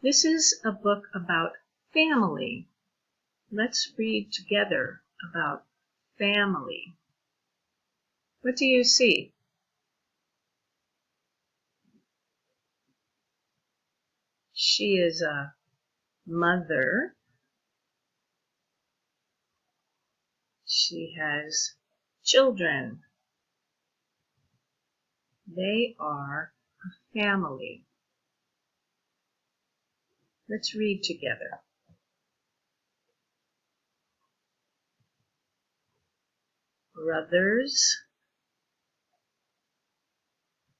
This is a book about family. Let's read together about family. What do you see? She is a mother. She has children. They are a family. Let's read together. Brothers,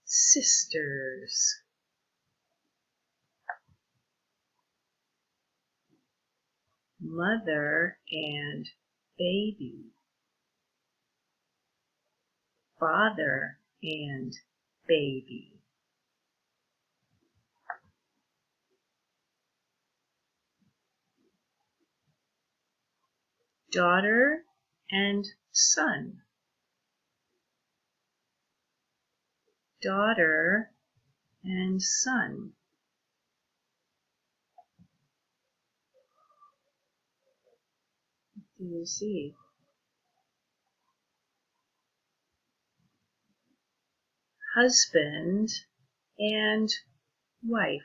sisters, mother and baby, father and baby, daughter and son, daughter and son, what do you see? Husband and wife,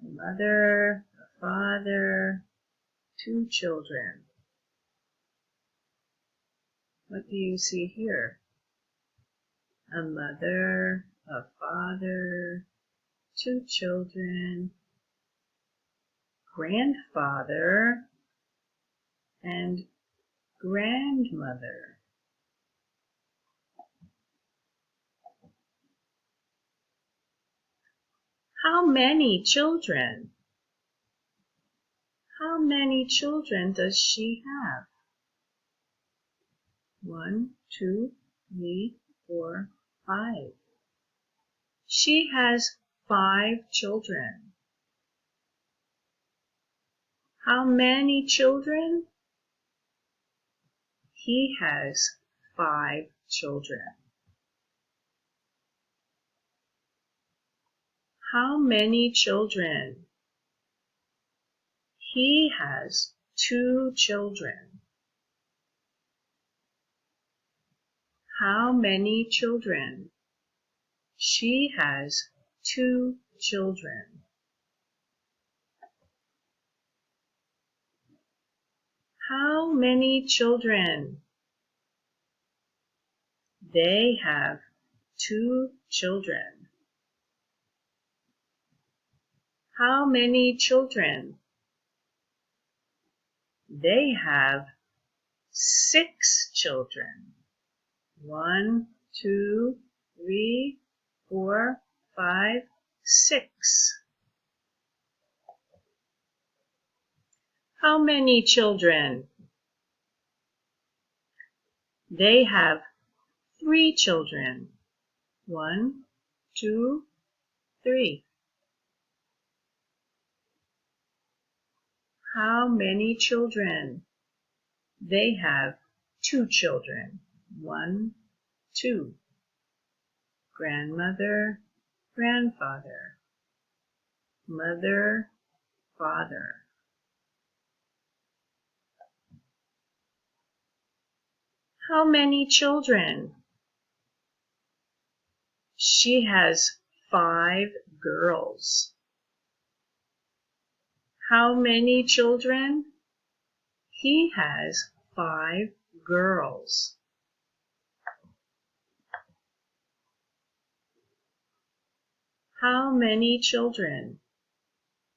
a mother, a father, 2 children. What do you see here? A mother, a father, 2 children, grandfather and grandmother. How many children? How many children does she have? 1, 2, 3, 4, 5. She has 5 children. How many children? He has 5 children. How many children? He has 2 children. How many children? She has 2 children. How many children? They have 2 children. How many children? They have 6 children. 1, 2, 3, 4, 5, 6. How many children? They have 3 children. 1, 2, 3. How many children? They have 2 children. 1, 2. Grandmother, grandfather, mother, father. How many children? She has 5 girls. How many children? He has 5 girls. How many children?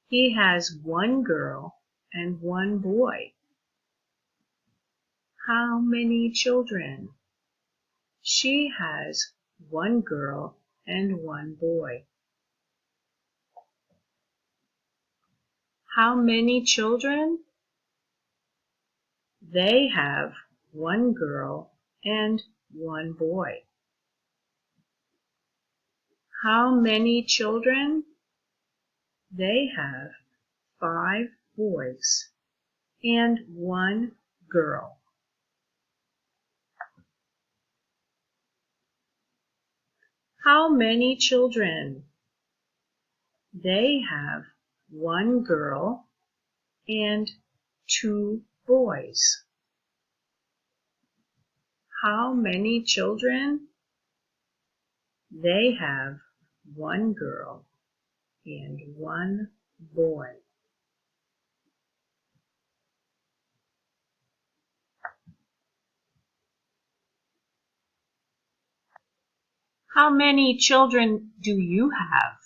He has 1 girl and 1 boy. How many children? She has 1 girl and 1 boy. How many children? They have 1 girl and 1 boy. How many children? They have 5 boys and 1 girl. How many children? They have one girl and two boys. How many children? They have one girl and one boy. How many children do you have?